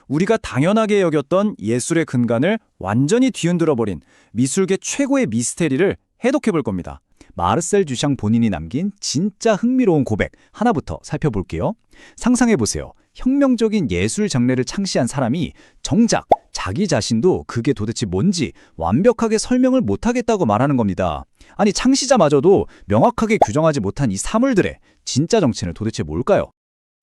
우리가 당연하게 여겼던 예술의 근간을 완전히 뒤흔들어버린 미술계 최고의 미스테리를 해독해 볼 겁니다. 마르셀 듀샹 본인이 남긴 진짜 흥미로운 고백 하나부터 살펴볼게요. 상상해보세요. 혁명적인 예술 장르를 창시한 사람이 정작 자기 자신도 그게 도대체 뭔지 완벽하게 설명을 못하겠다고 말하는 겁니다. 아니, 창시자마저도 명확하게 규정하지 못한 이 사물들의 진짜 정체는 도대체 뭘까요?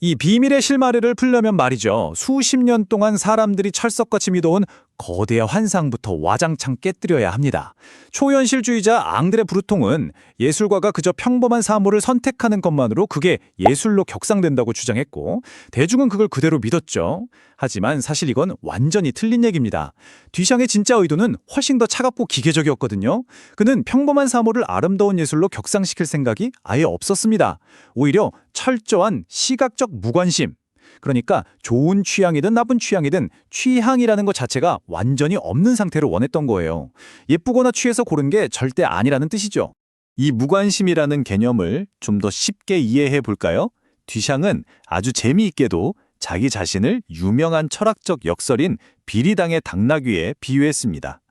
이 비밀의 실마리를 풀려면 말이죠. 수십 년 동안 사람들이 철석같이 믿어온 거대한 환상부터 와장창 깨뜨려야 합니다. 초현실주의자 앙드레 브루통은 예술가가 그저 평범한 사물을 선택하는 것만으로 그게 예술로 격상된다고 주장했고, 대중은 그걸 그대로 믿었죠. 하지만 사실 이건 완전히 틀린 얘기입니다. 듀샹의 진짜 의도는 훨씬 더 차갑고 기계적이었거든요. 그는 평범한 사물을 아름다운 예술로 격상시킬 생각이 아예 없었습니다. 오히려 철저한 시각적 무관심, 그러니까 좋은 취향이든 나쁜 취향이든 취향이라는 것 자체가 완전히 없는 상태로 원했던 거예요. 예쁘거나 취해서 고른 게 절대 아니라는 뜻이죠. 이 무관심이라는 개념을 좀 더 쉽게 이해해 볼까요? 듀샹은 아주 재미있게도 자기 자신을 유명한 철학적 역설인 비리당의 당나귀에 비유했습니다.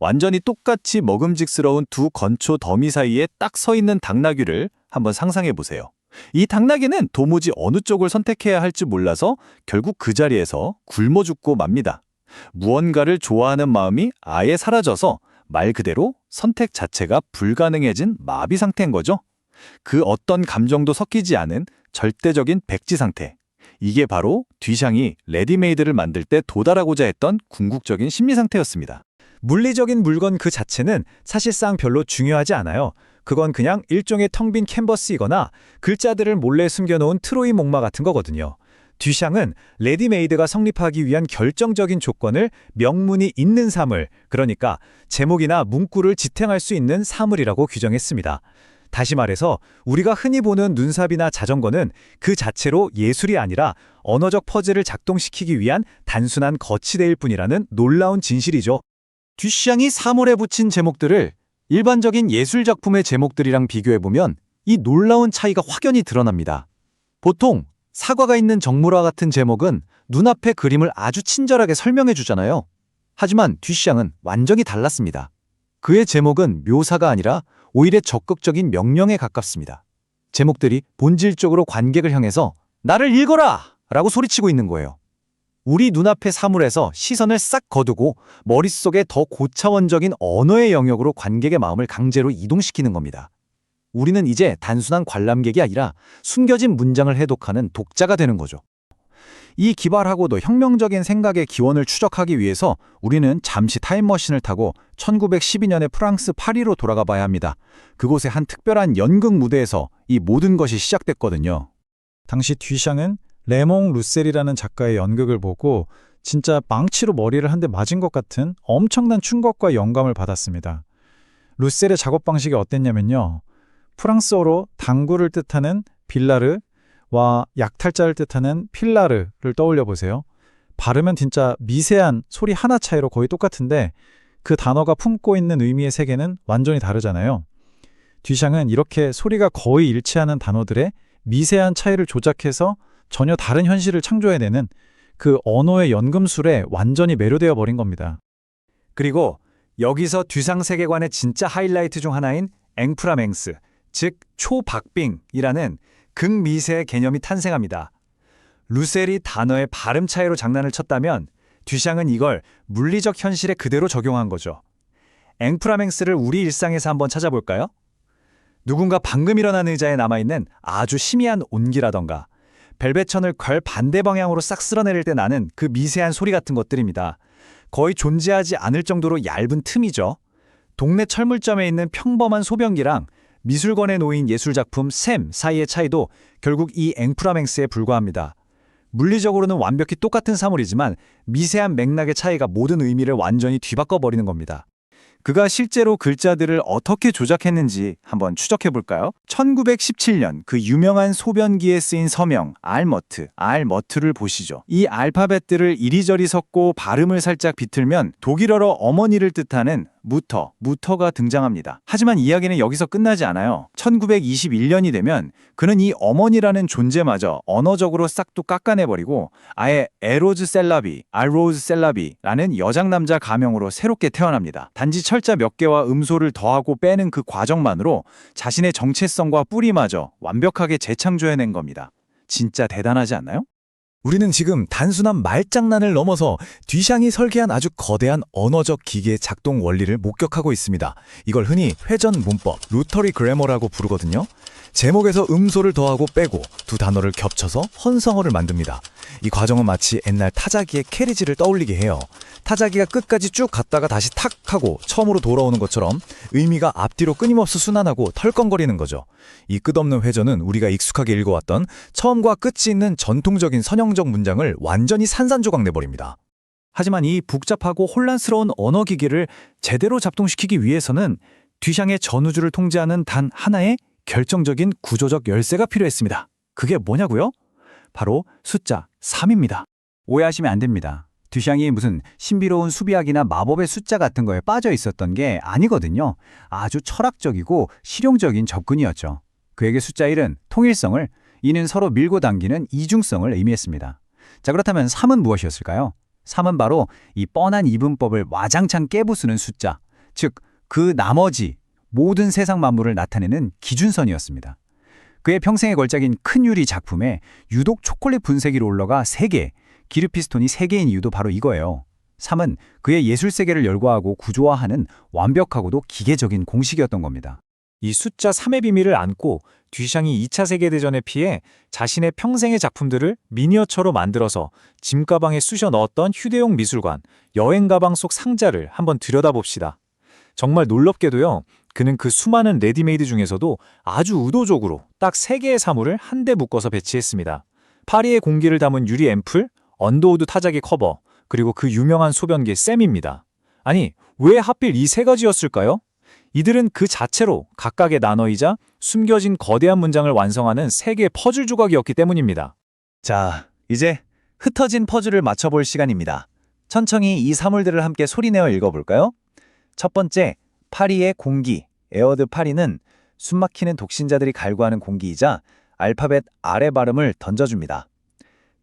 완전히 똑같이 먹음직스러운 두 건초 더미 사이에 딱 서 있는 당나귀를 한번 상상해 보세요. 이 당나귀는 도무지 어느 쪽을 선택해야 할지 몰라서 결국 그 자리에서 굶어 죽고 맙니다. 무언가를 좋아하는 마음이 아예 사라져서 말 그대로 선택 자체가 불가능해진 마비 상태인 거죠. 그 어떤 감정도 섞이지 않은 절대적인 백지 상태. 이게 바로 듀샹이 레디메이드를 만들 때 도달하고자 했던 궁극적인 심리 상태였습니다. 물리적인 물건 그 자체는 사실상 별로 중요하지 않아요. 그건 그냥 일종의 텅 빈 캔버스이거나 글자들을 몰래 숨겨놓은 트로이 목마 같은 거거든요. 듀샹은 레디메이드가 성립하기 위한 결정적인 조건을 명문이 있는 사물, 그러니까 제목이나 문구를 지탱할 수 있는 사물이라고 규정했습니다. 다시 말해서 우리가 흔히 보는 눈삽이나 자전거는 그 자체로 예술이 아니라 언어적 퍼즐을 작동시키기 위한 단순한 거치대일 뿐이라는 놀라운 진실이죠. 듀샹이 사물에 붙인 제목들을 일반적인 예술작품의 제목들이랑 비교해보면 이 놀라운 차이가 확연히 드러납니다. 보통 사과가 있는 정물화 같은 제목은 눈앞의 그림을 아주 친절하게 설명해 주잖아요. 하지만 듀샹은 완전히 달랐습니다. 그의 제목은 묘사가 아니라 오히려 적극적인 명령에 가깝습니다. 제목들이 본질적으로 관객을 향해서 나를 읽어라! 라고 소리치고 있는 거예요. 우리 눈앞의 사물에서 시선을 싹 거두고 머릿속에 더 고차원적인 언어의 영역으로 관객의 마음을 강제로 이동시키는 겁니다. 우리는 이제 단순한 관람객이 아니라 숨겨진 문장을 해독하는 독자가 되는 거죠. 이 기발하고도 혁명적인 생각의 기원을 추적하기 위해서 우리는 잠시 타임머신을 타고 1912년의 프랑스 파리로 돌아가 봐야 합니다. 그곳의 한 특별한 연극 무대에서 이 모든 것이 시작됐거든요. 당시 듀샹은 레몽 루셀이라는 작가의 연극을 보고 진짜 망치로 머리를 한 대 맞은 것 같은 엄청난 충격과 영감을 받았습니다. 루셀의 작업 방식이 어땠냐면요. 프랑스어로 당구를 뜻하는 빌라르와 약탈자를 뜻하는 필라르를 떠올려 보세요. 발음은 진짜 미세한 소리 하나 차이로 거의 똑같은데 그 단어가 품고 있는 의미의 세계는 완전히 다르잖아요. 듀샹은 이렇게 소리가 거의 일치하는 단어들의 미세한 차이를 조작해서 전혀 다른 현실을 창조해내는 그 언어의 연금술에 완전히 매료되어 버린 겁니다. 그리고 여기서 듀상 세계관의 진짜 하이라이트 중 하나인 앵프라맹스, 즉 초박빙이라는 극미세의 개념이 탄생합니다. 루셀이 단어의 발음 차이로 장난을 쳤다면 듀샹은 이걸 물리적 현실에 그대로 적용한 거죠. 앵프라맹스를 우리 일상에서 한번 찾아볼까요? 누군가 방금 일어난 의자에 남아있는 아주 희미한 온기라던가 벨벳천을 걸 반대 방향으로 싹 쓸어내릴 때 나는 그 미세한 소리 같은 것들입니다. 거의 존재하지 않을 정도로 얇은 틈이죠. 동네 철물점에 있는 평범한 소변기랑 미술관에 놓인 예술작품 샘 사이의 차이도 결국 이 앵프라맹스에 불과합니다. 물리적으로는 완벽히 똑같은 사물이지만 미세한 맥락의 차이가 모든 의미를 완전히 뒤바꿔버리는 겁니다. 그가 실제로 글자들을 어떻게 조작했는지 한번 추적해볼까요? 1917년 그 유명한 소변기에 쓰인 서명 알머트를 보시죠. 이 알파벳들을 이리저리 섞고 발음을 살짝 비틀면 독일어로 어머니를 뜻하는 무터가 등장합니다. 하지만 이야기는 여기서 끝나지 않아요. 1921년이 되면 그는 이 어머니라는 존재마저 언어적으로 싹도 깎아내버리고 아예 에로즈 셀라비라는 여장남자 가명으로 새롭게 태어납니다. 단지 철자 몇 개와 음소를 더하고 빼는 그 과정만으로 자신의 정체성과 뿌리마저 완벽하게 재창조해낸 겁니다. 진짜 대단하지 않나요? 우리는 지금 단순한 말장난을 넘어서 듀샹이 설계한 아주 거대한 언어적 기계의 작동 원리를 목격하고 있습니다. 이걸 흔히 회전 문법, 루터리 그래머라고 부르거든요. 제목에서 음소를 더하고 빼고 두 단어를 겹쳐서 혼성어를 만듭니다. 이 과정은 마치 옛날 타자기의 캐리지를 떠올리게 해요. 타자기가 끝까지 쭉 갔다가 다시 탁 하고 처음으로 돌아오는 것처럼 의미가 앞뒤로 끊임없이 순환하고 털컹거리는 거죠. 이 끝없는 회전은 우리가 익숙하게 읽어왔던 처음과 끝이 있는 전통적인 선형적 문장을 완전히 산산조각 내버립니다. 하지만 이 복잡하고 혼란스러운 언어 기기를 제대로 작동시키기 위해서는 듀샹의 전우주를 통제하는 단 하나의 결정적인 구조적 열쇠가 필요했습니다. 그게 뭐냐고요? 바로 숫자 3입니다. 오해하시면 안 됩니다. 듀샹이 무슨 신비로운 수비학이나 마법의 숫자 같은 거에 빠져 있었던 게 아니거든요. 아주 철학적이고 실용적인 접근이었죠. 그에게 숫자 1은 통일성을, 2는 서로 밀고 당기는 이중성을 의미했습니다. 자, 그렇다면 3은 무엇이었을까요? 3은 바로 이 뻔한 이분법을 와장창 깨부수는 숫자, 즉 그 나머지 모든 세상 만물을 나타내는 기준선이었습니다. 그의 평생의 걸작인 큰 유리 작품에 유독 초콜릿 분쇄기 롤러가 3개, 기류 피스톤이 3개인 이유도 바로 이거예요. 3은 그의 예술 세계를 열거하고 구조화하는 완벽하고도 기계적인 공식이었던 겁니다. 이 숫자 3의 비밀을 안고 듀샹이 2차 세계대전에 피해 자신의 평생의 작품들을 미니어처로 만들어서 짐가방에 쑤셔 넣었던 휴대용 미술관, 여행가방 속 상자를 한번 들여다봅시다. 정말 놀랍게도요, 그는 그 수많은 레디메이드 중에서도 아주 의도적으로 딱 3개의 사물을 한데 묶어서 배치했습니다. 파리의 공기를 담은 유리 앰플, 언더우드 타자기 커버, 그리고 그 유명한 소변기 샘입니다. 아니, 왜 하필 이 3가지였을까요? 이들은 그 자체로 각각의 단어이자 숨겨진 거대한 문장을 완성하는 3개의 퍼즐 조각이었기 때문입니다. 자, 이제 흩어진 퍼즐을 맞춰볼 시간입니다. 천천히 이 사물들을 함께 소리내어 읽어볼까요? 첫 번째, 파리의 공기, 에어드 파리는 숨막히는 독신자들이 갈구하는 공기이자 알파벳 R의 발음을 던져줍니다.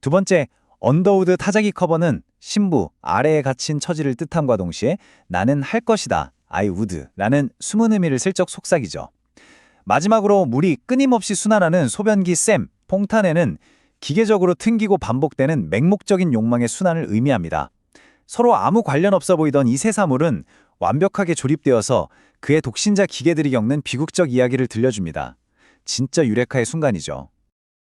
두 번째, 언더우드 타자기 커버는 신부, 아래에 갇힌 처지를 뜻함과 동시에 나는 할 것이다, I would 라는 숨은 의미를 슬쩍 속삭이죠. 마지막으로 물이 끊임없이 순환하는 소변기 샘, 퐁타네는 기계적으로 튕기고 반복되는 맹목적인 욕망의 순환을 의미합니다. 서로 아무 관련 없어 보이던 이 세 사물은 완벽하게 조립되어서 그의 독신자 기계들이 겪는 비극적 이야기를 들려줍니다. 진짜 유레카의 순간이죠.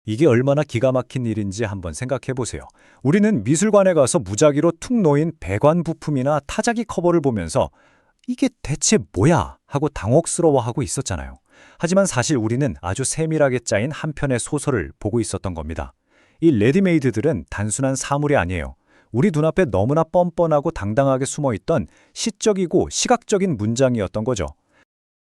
이게 얼마나 기가 막힌 일인지 한번 생각해 보세요. 우리는 미술관에 가서 무작위로 툭 놓인 배관 부품이나 타자기 커버를 보면서 이게 대체 뭐야? 하고 당혹스러워하고 있었잖아요. 하지만 사실 우리는 아주 세밀하게 짜인 한 편의 소설을 보고 있었던 겁니다. 이 레디메이드들은 단순한 사물이 아니에요. 우리 눈앞에 너무나 뻔뻔하고 당당하게 숨어있던 시적이고 시각적인 문장이었던 거죠.